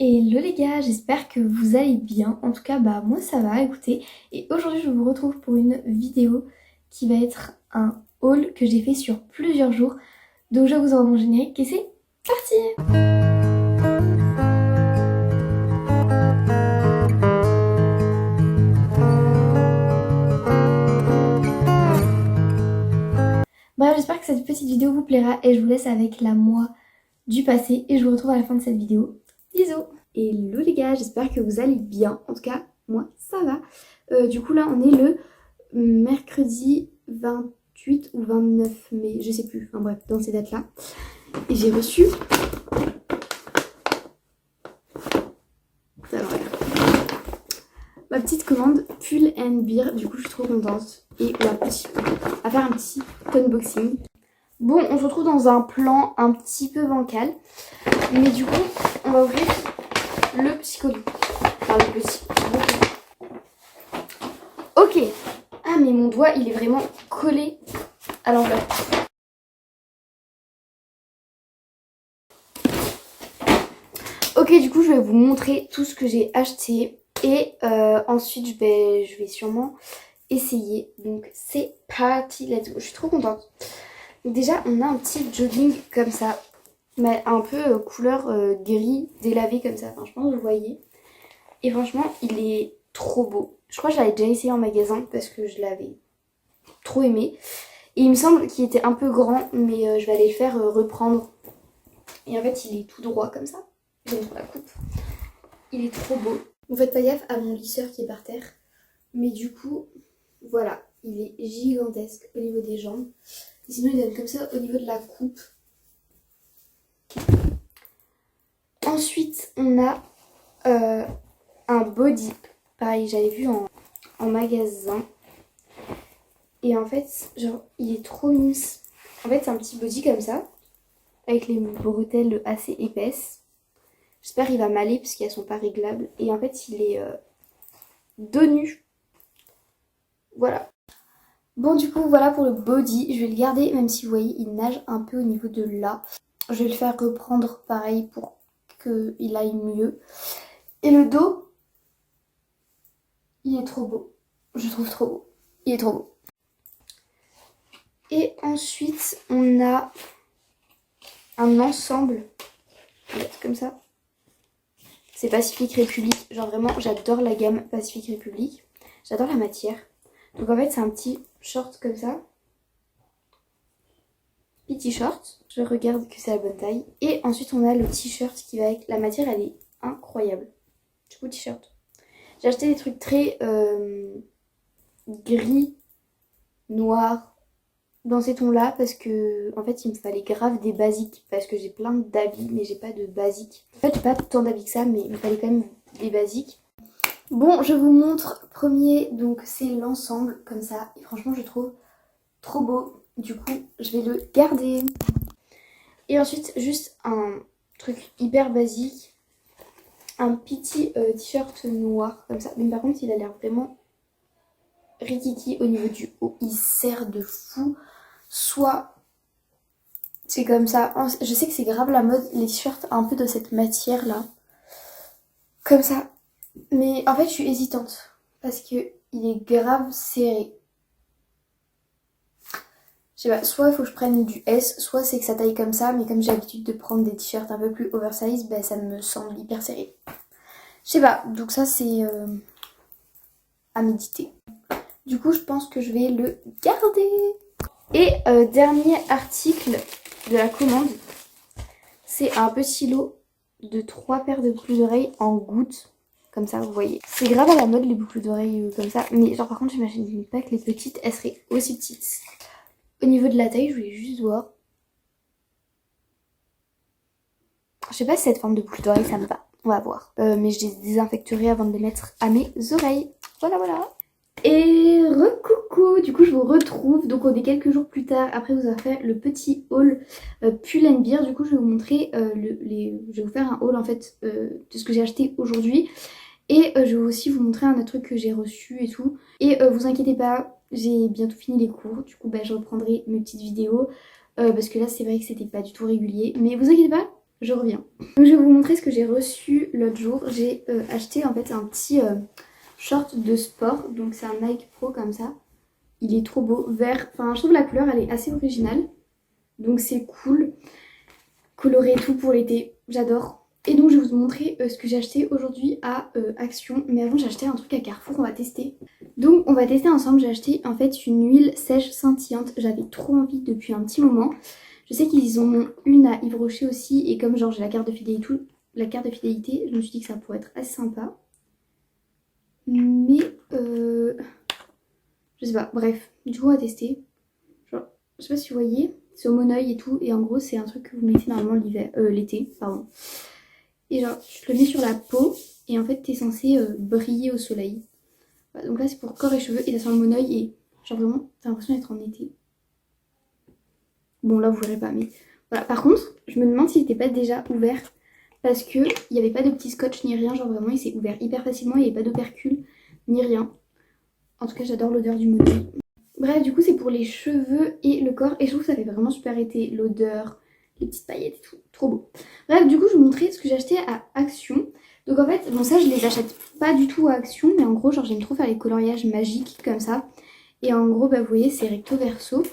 Hello les gars, j'espère que vous allez bien. En tout cas, moi ça va, écoutez. Et aujourd'hui, je vous retrouve pour une vidéo qui va être un haul que j'ai fait sur plusieurs jours. Donc je vous envoie mon générique et c'est parti! Bref, j'espère que cette petite vidéo vous plaira et je vous laisse avec la moi du passé et je vous retrouve à la fin de cette vidéo. Bisous! Hello les gars, j'espère que vous allez bien. En tout cas, moi ça va. Du coup là, on est le mercredi 28 ou 29 mai, je sais plus, enfin bref, dans ces dates-là. Et j'ai reçu... Alors, regarde. Ma petite commande Pull and Beer, du coup je suis trop contente. Et on va faire un petit unboxing. Bon, on se retrouve dans un plan un petit peu bancal. Mais du coup, on va ouvrir le petit colis. Enfin, le petit... Ok. Ah, mais mon doigt, il est vraiment collé à l'enveloppe. Ok, du coup, je vais vous montrer tout ce que j'ai acheté. Et ensuite, je vais sûrement essayer. Donc, c'est parti, let's go. Je suis trop contente. Donc, déjà, on a un petit jogging comme ça. Mais un peu couleur gris délavé comme ça. Enfin, je pense que vous voyez. Et franchement, il est trop beau. Je crois que je l'avais déjà essayé en magasin parce que je l'avais trop aimé. Et il me semble qu'il était un peu grand, mais je vais aller le faire reprendre. Et en fait, il est tout droit comme ça. J'aime trop la coupe. Il est trop beau. Vous faites pas gaffe à mon lisseur qui est par terre. Mais du coup, voilà. Il est gigantesque au niveau des jambes. Et sinon, il donne comme ça au niveau de la coupe. Ensuite, on a un body. Pareil, j'avais vu en magasin. Et en fait, genre, il est trop mignon. En fait, c'est un petit body comme ça. Avec les bretelles assez épaisses. J'espère qu'il va m'aller parce qu'elles sont pas réglables. Et en fait, il est dos nu. Voilà. Bon, du coup, voilà pour le body. Je vais le garder, même si vous voyez, il nage un peu au niveau de là. Je vais le faire reprendre pareil pour qu'il aille mieux. Et le dos, il est trop beau. Je trouve trop beau. Il est trop beau. Et ensuite, on a un ensemble. Comme ça. C'est Pacific République. Genre vraiment, j'adore la gamme Pacific République. J'adore la matière. Donc en fait, c'est un petit short comme ça. Petit short. Je regarde que c'est la bonne taille. Et ensuite, on a le t-shirt qui va avec. La matière, elle est incroyable. Du coup, t-shirt. J'ai acheté des trucs très gris, noir, dans ces tons-là. Parce que, en fait, il me fallait grave des basiques. Parce que j'ai plein d'habits, mais j'ai pas de basiques. En fait, j'ai pas tant d'habits que ça, mais il me fallait quand même des basiques. Bon, je vous montre premier, donc c'est l'ensemble comme ça. Et franchement, je trouve trop beau. Du coup, je vais le garder. Et ensuite, juste un truc hyper basique. Un petit t-shirt noir comme ça. Mais par contre, il a l'air vraiment rikiki au niveau du haut. Il serre de fou. Soit c'est comme ça. Je sais que c'est grave la mode, les t-shirts un peu de cette matière-là. Comme ça. Mais en fait, je suis hésitante. Parce que il est grave serré. Je sais pas, soit il faut que je prenne du S, soit c'est que ça taille comme ça, mais comme j'ai l'habitude de prendre des t-shirts un peu plus oversize, ça me semble hyper serré. Je sais pas, donc ça c'est à méditer. Du coup, je pense que je vais le garder. Et dernier article de la commande, c'est un petit lot de 3 paires de boucles d'oreilles en gouttes. Comme ça, vous voyez. C'est grave à la mode les boucles d'oreilles comme ça, mais genre par contre, j'imagine pas que les petites, elles seraient aussi petites. Au niveau de la taille, je voulais juste voir. Je sais pas si cette forme de boucle d'oreille ça me va. On va voir. Mais je les désinfecterai avant de les mettre à mes oreilles. Voilà, voilà. Et recoucou. Du coup, je vous retrouve. Donc, on est quelques jours plus tard. Après vous avoir fait le petit haul Pull and Beer. Du coup, je vais vous montrer je vais vous faire un haul en fait de ce que j'ai acheté aujourd'hui. Et je vais aussi vous montrer un autre truc que j'ai reçu et tout. Et vous inquiétez pas, j'ai bientôt fini les cours. Du coup, je reprendrai mes petites vidéos. Parce que là, c'est vrai que c'était pas du tout régulier. Mais vous inquiétez pas, je reviens. Donc je vais vous montrer ce que j'ai reçu l'autre jour. J'ai acheté en fait un petit short de sport. Donc c'est un Nike Pro comme ça. Il est trop beau, vert. Enfin je trouve la couleur elle est assez originale. Donc c'est cool. Coloré et tout pour l'été. J'adore. Et donc je vais vous montrer ce que j'ai acheté aujourd'hui à Action. Mais avant j'ai acheté un truc à Carrefour, on va tester. Donc on va tester ensemble, j'ai acheté en fait une huile sèche scintillante. J'avais trop envie depuis un petit moment. Je sais qu'ils en ont une à Yves Rocher aussi. Et comme genre j'ai la carte de fidélité, je me suis dit que ça pourrait être assez sympa. Mais je sais pas, bref, du coup on va tester. Genre, je sais pas si vous voyez, c'est au monoeil et tout. Et en gros c'est un truc que vous mettez normalement l'été, pardon. Et genre, tu le mets sur la peau et en fait, t'es censé briller au soleil. Voilà, donc là, c'est pour corps et cheveux et ça sent le monoeil et genre vraiment, t'as l'impression d'être en été. Bon, là, vous verrez pas, mais voilà. Par contre, je me demande s'il n'était pas déjà ouvert parce que il n'y avait pas de petit scotch ni rien. Genre vraiment, il s'est ouvert hyper facilement, il n'y avait pas d'opercule ni rien. En tout cas, j'adore l'odeur du monoeil. Bref, du coup, c'est pour les cheveux et le corps et je trouve que ça fait vraiment super été. L'odeur, les petites paillettes et tout, trop beau. Bref, du coup, je vais vous montrer ce que j'ai acheté à Action. Donc en fait, bon ça, je les achète pas du tout à Action, mais en gros, genre j'aime trop faire les coloriages magiques comme ça. Et en gros, bah vous voyez, c'est recto verso.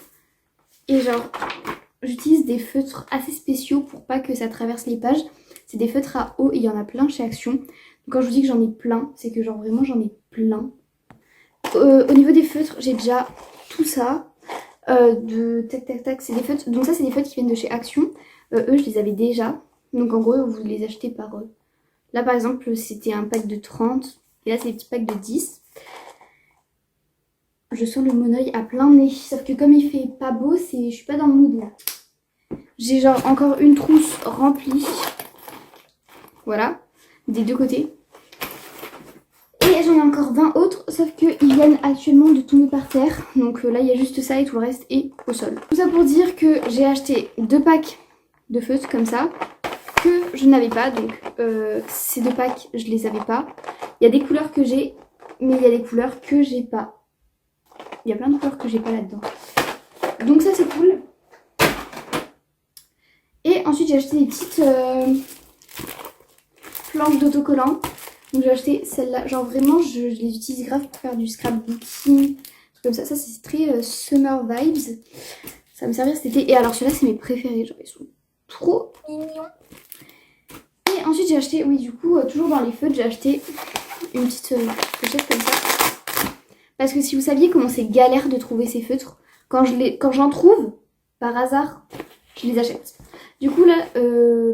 Et genre, j'utilise des feutres assez spéciaux pour pas que ça traverse les pages. C'est des feutres à eau et il y en a plein chez Action. Donc quand je vous dis que j'en ai plein, c'est que genre vraiment j'en ai plein. Au niveau des feutres, j'ai déjà tout ça. De tac tac tac, c'est des feutres. Donc ça, c'est des feutres qui viennent de chez Action. Eux, je les avais déjà. Donc en gros, vous les achetez par... Là par exemple, c'était un pack de 30. Et là, c'est des petits packs de 10. Je sens le monoeil à plein nez. Sauf que comme il fait pas beau, je suis pas dans le mood là. J'ai genre encore une trousse remplie. Voilà. Des deux côtés. Et j'en ai encore 20 autres, sauf qu'ils viennent actuellement de tomber par terre. Donc là, il y a juste ça et tout le reste est au sol. Tout ça pour dire que j'ai acheté 2 packs de feutres comme ça, que je n'avais pas. Donc ces 2 packs, je les avais pas. Il y a des couleurs que j'ai, mais il y a des couleurs que j'ai pas. Il y a plein de couleurs que j'ai pas là-dedans. Donc ça, c'est cool. Et ensuite, j'ai acheté des petites planches d'autocollants. Donc j'ai acheté celle-là, genre vraiment je les utilise grave pour faire du scrapbooking, comme ça, c'est très summer vibes, ça va me servir cet été. Et alors ceux-là c'est mes préférés, genre ils sont trop mignons. Et ensuite j'ai acheté, oui du coup, toujours dans les feutres, j'ai acheté une petite pochette comme ça. Parce que si vous saviez comment c'est galère de trouver ces feutres, quand j'en trouve, par hasard, je les achète. Du coup là,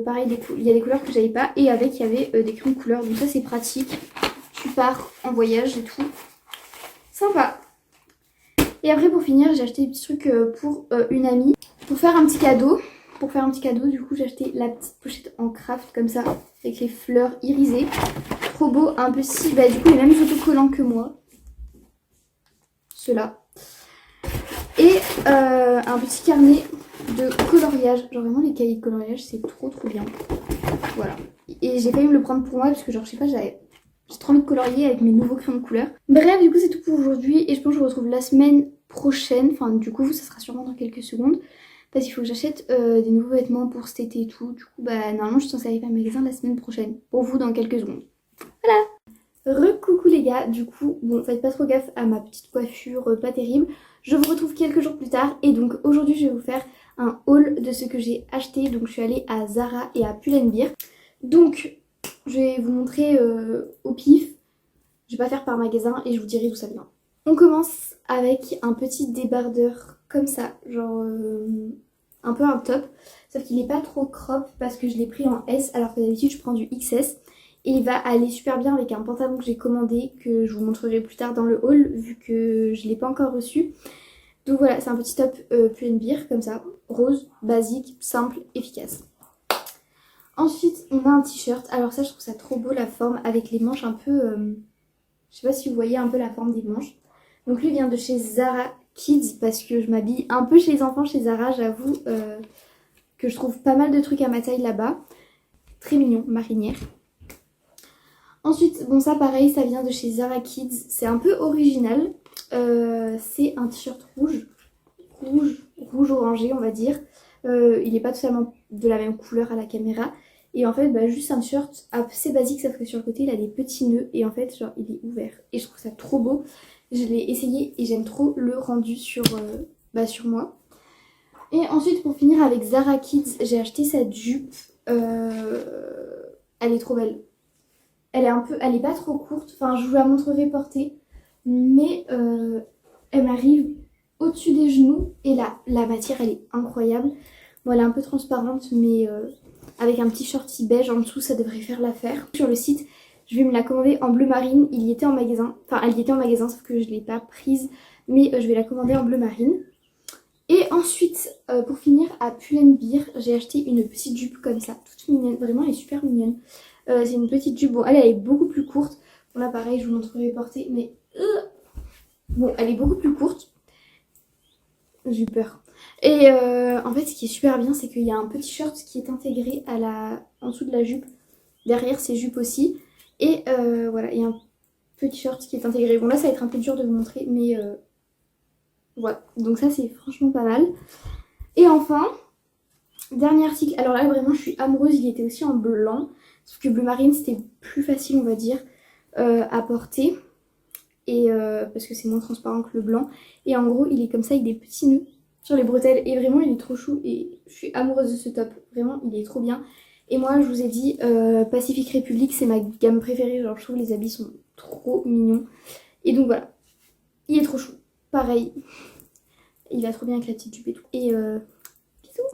pareil, il y a des couleurs que j'avais pas et avec il y avait des crayons de couleur. Donc ça c'est pratique. Tu pars en voyage et tout. Sympa. Et après pour finir, j'ai acheté des petits trucs pour une amie. Pour faire un petit cadeau. Du coup j'ai acheté la petite pochette en craft comme ça. Avec les fleurs irisées. Trop beau. Un petit, bah du coup les mêmes autocollants que moi. Ceux-là. Et un petit carnet de coloriage. Genre vraiment les cahiers de coloriage c'est trop bien. Voilà. Et j'ai failli me le prendre pour moi parce que genre je sais pas, j'ai trop envie de colorier avec mes nouveaux crayons de couleur. Bref, du coup c'est tout pour aujourd'hui et je pense que je vous retrouve la semaine prochaine. Enfin du coup ça sera sûrement dans quelques secondes. Parce qu'il faut que j'achète des nouveaux vêtements pour cet été et tout. Du coup bah normalement je suis censée aller faire le magasin la semaine prochaine. Pour vous dans quelques secondes. Voilà. Recoucou les gars, du coup, bon faites pas trop gaffe à ma petite coiffure pas terrible. Je vous retrouve quelques jours plus tard et donc aujourd'hui je vais vous faire un haul de ce que j'ai acheté. Donc je suis allée à Zara et à Pull&Bear. Donc je vais vous montrer au pif. Je vais pas faire par magasin et je vous dirai d'où ça vient. On commence avec un petit débardeur comme ça, genre un peu un top. Sauf qu'il n'est pas trop crop parce que je l'ai pris en S alors que d'habitude je prends du XS. Et il va aller super bien avec un pantalon que j'ai commandé, que je vous montrerai plus tard dans le haul, vu que je ne l'ai pas encore reçu. Donc voilà, c'est un petit top Pull&Bear, comme ça, rose, basique, simple, efficace. Ensuite, on a un t-shirt. Alors ça, je trouve ça trop beau, la forme, avec les manches un peu... je sais pas si vous voyez un peu la forme des manches. Donc lui vient de chez Zara Kids, parce que je m'habille un peu chez les enfants, chez Zara, j'avoue que je trouve pas mal de trucs à ma taille là-bas. Très mignon, marinière. Ensuite, bon ça pareil, ça vient de chez Zara Kids. C'est un peu original. C'est un t-shirt rouge orangé on va dire. Il n'est pas totalement de la même couleur à la caméra. Et en fait, bah, juste un t-shirt assez basique, sauf que sur le côté, il a des petits nœuds. Et en fait, genre, il est ouvert. Et je trouve ça trop beau. Je l'ai essayé et j'aime trop le rendu sur moi. Et ensuite, pour finir avec Zara Kids, j'ai acheté cette jupe. Elle est trop belle. Elle est pas trop courte. Enfin, je vous la montrerai portée. Mais elle m'arrive au-dessus des genoux. Et là, la matière, elle est incroyable. Bon, elle est un peu transparente, mais avec un petit shorty beige en dessous, ça devrait faire l'affaire. Sur le site, je vais me la commander en bleu marine. Il y était en magasin. Enfin, elle y était en magasin, sauf que je ne l'ai pas prise. Mais je vais la commander en bleu marine. Et ensuite, pour finir, à Pull&Bear, j'ai acheté une petite jupe comme ça, toute mignonne. Vraiment, elle est super mignonne. C'est une petite jupe. Bon, elle est beaucoup plus courte. Bon, là, pareil, je vous montrerai portée. Mais bon, elle est beaucoup plus courte. J'ai eu peur. Et en fait, ce qui est super bien, c'est qu'il y a un petit short qui est intégré en dessous de la jupe. Derrière ces jupes aussi. Et voilà, il y a un petit short qui est intégré. Bon, là, ça va être un peu dur de vous montrer, mais voilà. Donc ça, c'est franchement pas mal. Et enfin, dernier article. Alors là, vraiment, je suis amoureuse. Il était aussi en blanc. Sauf que bleu marine, c'était plus facile, on va dire, à porter. Et parce que c'est moins transparent que le blanc. Et en gros, il est comme ça avec des petits nœuds sur les bretelles. Et vraiment, il est trop chou. Et je suis amoureuse de ce top. Vraiment, il est trop bien. Et moi, je vous ai dit, Pacific Republic, c'est ma gamme préférée. Genre, je trouve les habits sont trop mignons. Et donc voilà, il est trop chou. Pareil, il a trop bien avec la petite jupe et tout. Et bisous.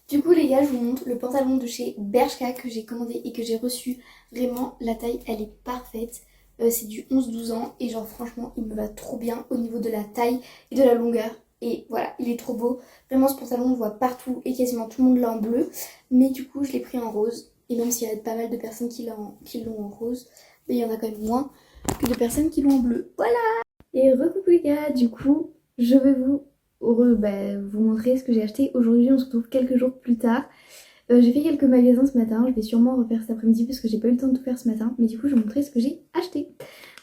Du coup les gars, je vous montre le pantalon de chez Bershka que j'ai commandé et que j'ai reçu. Vraiment, la taille, elle est parfaite. C'est du 11-12 ans et genre franchement, il me va trop bien au niveau de la taille et de la longueur. Et voilà, il est trop beau. Vraiment, ce pantalon, on le voit partout et quasiment tout le monde l'a en bleu. Mais du coup, je l'ai pris en rose. Et même s'il y a pas mal de personnes qui l'ont en rose, mais il y en a quand même moins que de personnes qui l'ont en bleu. Voilà. Et recoucou les gars, du coup, je vais vous montrer ce que j'ai acheté. Aujourd'hui, on se retrouve quelques jours plus tard. J'ai fait quelques magasins ce matin, je vais sûrement refaire cet après-midi parce que j'ai pas eu le temps de tout faire ce matin. Mais du coup, je vais vous montrer ce que j'ai acheté.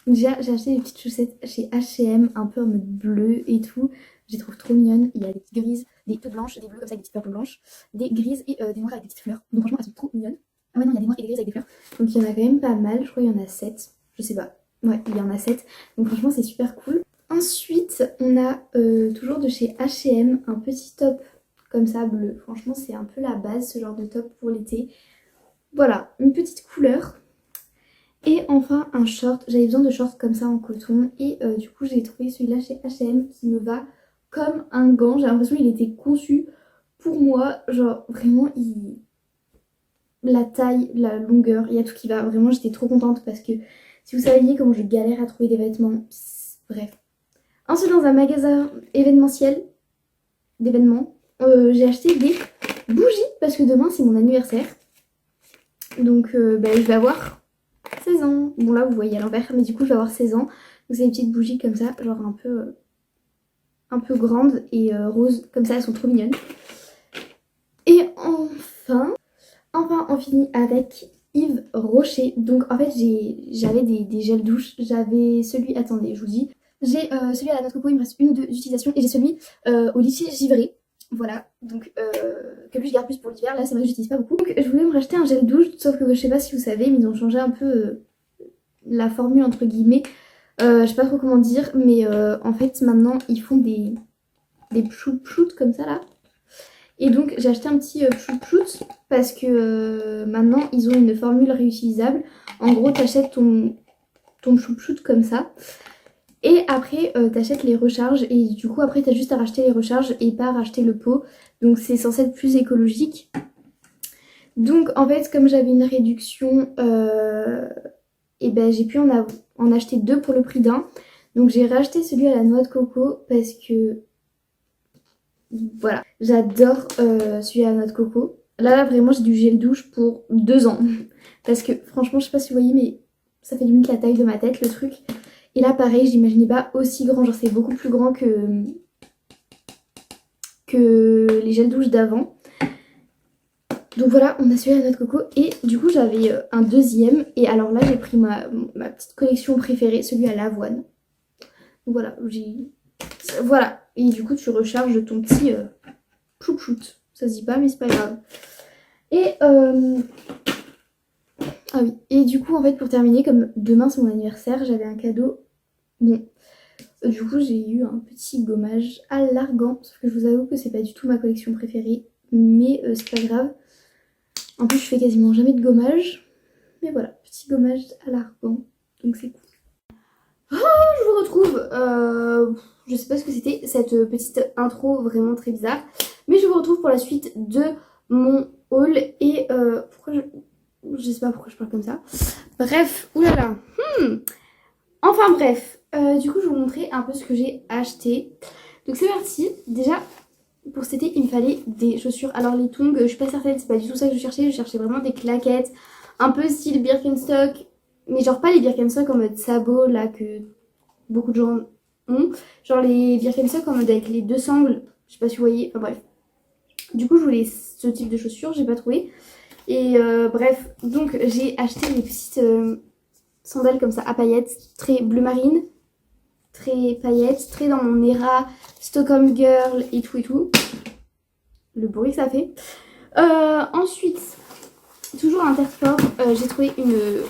Donc déjà, j'ai acheté des petites chaussettes chez H&M, un peu en mode bleu et tout. Je les trouve trop mignonnes. Il y a des petites grises, des toutes blanches, des bleus comme ça avec des petites fleurs blanches, des grises et des noires avec des petites fleurs. Donc franchement, elles sont trop mignonnes. Ah ouais, non, il y a des noires et des grises avec des fleurs. Donc il y en a quand même pas mal, je crois qu'il y en a 7. Je sais pas. Ouais, il y en a 7. Donc franchement, c'est super cool. Ensuite, on a toujours de chez H&M un petit top comme ça bleu. Franchement, c'est un peu la base, ce genre de top pour l'été. Voilà, une petite couleur. Et enfin, un short. J'avais besoin de shorts comme ça en coton. Et du coup, j'ai trouvé celui-là chez H&M qui me va comme un gant. J'ai l'impression qu'il était conçu pour moi. Genre, vraiment, la taille, la longueur, il y a tout qui va. Vraiment, j'étais trop contente parce que si vous saviez comment je galère à trouver des vêtements, bref. Ensuite, dans un magasin événementiel, d'événements, j'ai acheté des bougies parce que demain c'est mon anniversaire. Donc je vais avoir 16 ans. Bon là vous voyez à l'envers, mais du coup je vais avoir 16 ans. Donc c'est des petites bougies comme ça, genre un peu grandes et roses, comme ça elles sont trop mignonnes. Et enfin on finit avec Yves Rocher. Donc en fait j'avais des gels douche. J'avais celui, attendez je vous dis. J'ai celui à la noix de coco, il me reste une ou deux utilisations. Et j'ai celui au litchi givré. Voilà, donc que lui je garde plus pour l'hiver. Là c'est vrai que j'utilise pas beaucoup. Donc je voulais me racheter un gel douche, sauf que je sais pas si vous savez, mais ils ont changé un peu la formule entre guillemets. Je sais pas trop comment dire, mais en fait maintenant ils font des pchout comme ça là. Et donc j'ai acheté un petit pchout parce que maintenant ils ont une formule réutilisable. En gros t'achètes ton pchout comme ça. Et après t'achètes les recharges et du coup après t'as juste à racheter les recharges et pas racheter le pot. Donc c'est censé être plus écologique. Donc en fait comme j'avais une réduction, et ben j'ai pu en acheter deux pour le prix d'un. Donc j'ai racheté celui à la noix de coco parce que voilà, j'adore celui à la noix de coco. Là vraiment j'ai du gel douche pour 2 ans. Parce que franchement je sais pas si vous voyez mais ça fait limite la taille de ma tête le truc. Et là pareil, j'imaginais pas aussi grand, genre c'est beaucoup plus grand que les gels douche d'avant. Donc voilà, on a celui à la noix de coco et du coup j'avais un deuxième. Et alors là j'ai pris ma petite collection préférée, celui à l'avoine. Donc voilà, et du coup tu recharges ton petit plout. Ça se dit pas mais c'est pas grave. Et ah oui, et du coup en fait pour terminer, comme demain c'est mon anniversaire, j'avais un cadeau. Bon, du coup j'ai eu un petit gommage à l'argan, sauf que je vous avoue que c'est pas du tout ma collection préférée, mais c'est pas grave. En plus je fais quasiment jamais de gommage, mais voilà, petit gommage à l'argan, donc c'est cool. Je vous retrouve, je sais pas ce que c'était cette petite intro vraiment très bizarre, mais je vous retrouve pour la suite de mon haul et pourquoi je sais pas pourquoi je parle comme ça. Bref, oulala. Enfin bref, du coup je vais vous montrer un peu ce que j'ai acheté. Donc c'est parti. Déjà pour cet été il me fallait des chaussures. Alors les tongs, je suis pas certaine, c'est pas du tout ça que je cherchais vraiment des claquettes, un peu style Birkenstock, mais genre pas les Birkenstock en mode sabot là que beaucoup de gens ont. Genre les Birkenstock en mode avec les deux sangles, je sais pas si vous voyez, enfin bref. Du coup je voulais ce type de chaussures, j'ai pas trouvé. Et bref, donc j'ai acheté des petites sandales comme ça à paillettes, très bleu marine, très paillettes, très dans mon era Stockholm Girl et tout et tout. Le bruit que ça fait. Ensuite, toujours à Intersport, j'ai trouvé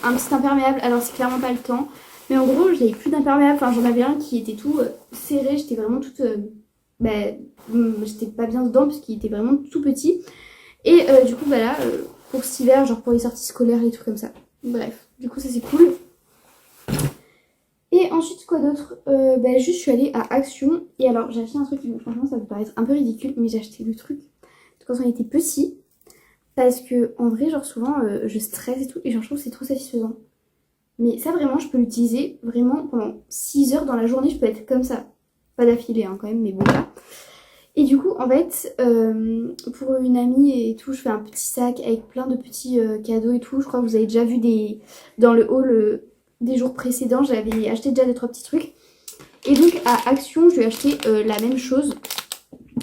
un petit imperméable. Alors c'est clairement pas le temps, mais en gros j'avais plus d'imperméable. Enfin j'en avais un qui était tout serré, j'étais vraiment toute... j'étais pas bien dedans parce qu'il était vraiment tout petit. Et du coup voilà, pour cet hiver, genre pour les sorties scolaires et tout comme ça. Bref, du coup ça c'est cool. Et ensuite quoi d'autre, juste je suis allée à Action. Et alors j'ai acheté un truc, franchement ça peut paraître un peu ridicule, mais j'ai acheté le truc quand on était petit. Parce que en vrai genre souvent je stresse et tout, et genre je trouve que c'est trop satisfaisant. Mais ça vraiment je peux l'utiliser vraiment pendant 6 heures dans la journée, je peux être comme ça. Pas d'affilée hein, quand même, mais bon là. Et du coup en fait pour une amie et tout, je fais un petit sac avec plein de petits cadeaux et tout. Je crois que vous avez déjà vu dans le haul des jours précédents, j'avais acheté déjà 2-3 petits trucs. Et donc à Action je lui ai acheté la même chose.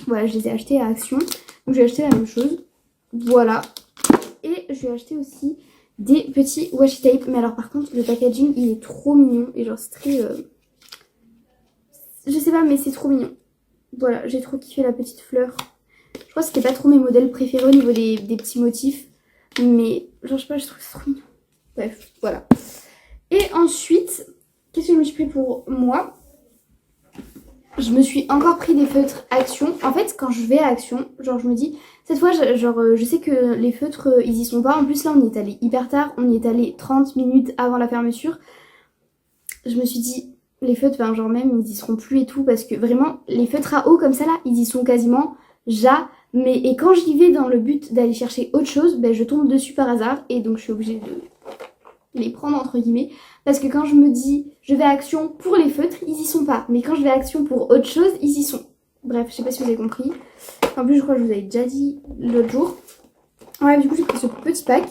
Voilà, je les ai achetés à Action, donc j'ai acheté la même chose. Voilà. Et je lui ai acheté aussi des petits washi tape. Mais alors par contre le packaging il est trop mignon. Et genre c'est très... je sais pas mais c'est trop mignon. Voilà, j'ai trop kiffé la petite fleur. Je crois que c'était pas trop mes modèles préférés au niveau des petits motifs. Mais genre je sais pas, je trouve que c'est trop mignon. Bref, voilà. Et ensuite, qu'est-ce que je me suis pris pour moi? Je me suis encore pris des feutres Action. En fait, quand je vais à Action, genre je me dis, cette fois, je sais que les feutres, ils y sont pas. En plus, là, on y est allé hyper tard. On y est allé 30 minutes avant la fermeture. Je me suis dit, les feutres, enfin, genre même, ils y seront plus et tout. Parce que vraiment, les feutres à eau comme ça, là, ils y sont quasiment jamais. Et quand j'y vais dans le but d'aller chercher autre chose, ben, je tombe dessus par hasard. Et donc, je suis obligée de les prendre entre guillemets. Parce que quand je me dis je vais à Action pour les feutres, ils y sont pas. Mais quand je vais à Action pour autre chose, ils y sont. Bref, je sais pas si vous avez compris. En plus, je crois que je vous avais déjà dit l'autre jour. Ouais, du coup, j'ai pris ce petit pack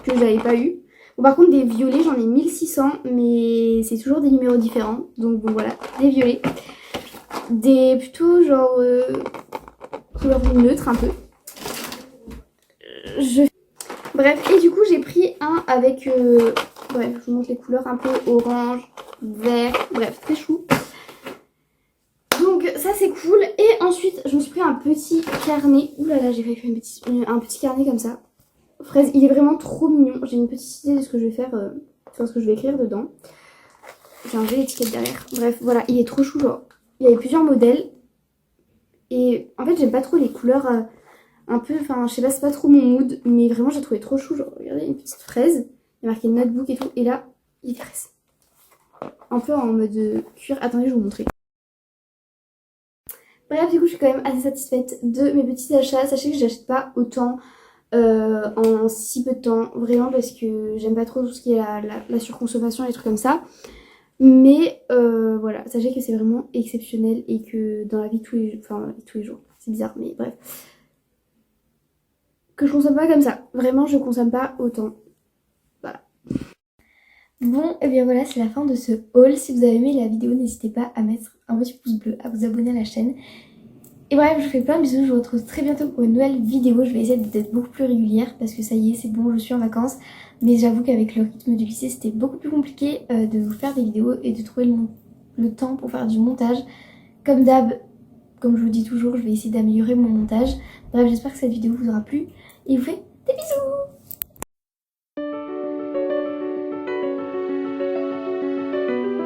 que j'avais pas eu. Bon, par contre, des violets, j'en ai 1600, mais c'est toujours des numéros différents. Donc, bon, voilà, des violets. Des plutôt genre couleur neutre un peu. Bref, et du coup, j'ai pris un avec... bref, je vous montre les couleurs un peu orange, vert, bref, très chou. Donc ça c'est cool. Et ensuite je me suis pris un petit carnet. Ouh là là, j'ai fait un petit carnet comme ça. Fraise, il est vraiment trop mignon. J'ai une petite idée de ce que je vais faire, ce que je vais écrire dedans. J'ai enlevé l'étiquette derrière. Bref, voilà, il est trop chou genre. Il y avait plusieurs modèles. Et en fait j'aime pas trop les couleurs un peu, enfin je sais pas, c'est pas trop mon mood. Mais vraiment j'ai trouvé trop chou. Genre regardez, une petite fraise. Il y a marqué notebook et tout. Et là, il est fraise. Un peu en mode cuir. Attendez, je vais vous montrer. Bref, du coup, je suis quand même assez satisfaite de mes petits achats. Sachez que j'achète pas autant en si peu de temps, vraiment, parce que j'aime pas trop tout ce qui est la surconsommation et les trucs comme ça. Mais voilà, sachez que c'est vraiment exceptionnel et que dans la vie de tous les jours, enfin, dans la vie de tous les jours, c'est bizarre, mais bref, que je consomme pas comme ça. Vraiment, je consomme pas autant. Voilà. Bon, et bien voilà, c'est la fin de ce haul. Si vous avez aimé la vidéo, n'hésitez pas à mettre un petit pouce bleu, à vous abonner à la chaîne. Et bref, je vous fais plein de bisous, je vous retrouve très bientôt pour une nouvelle vidéo. Je vais essayer d'être beaucoup plus régulière parce que ça y est, c'est bon, je suis en vacances. Mais j'avoue qu'avec le rythme du lycée, c'était beaucoup plus compliqué de vous faire des vidéos et de trouver le temps pour faire du montage. Comme d'hab, comme je vous dis toujours, je vais essayer d'améliorer mon montage. Bref, j'espère que cette vidéo vous aura plu et je vous fais Des bisous!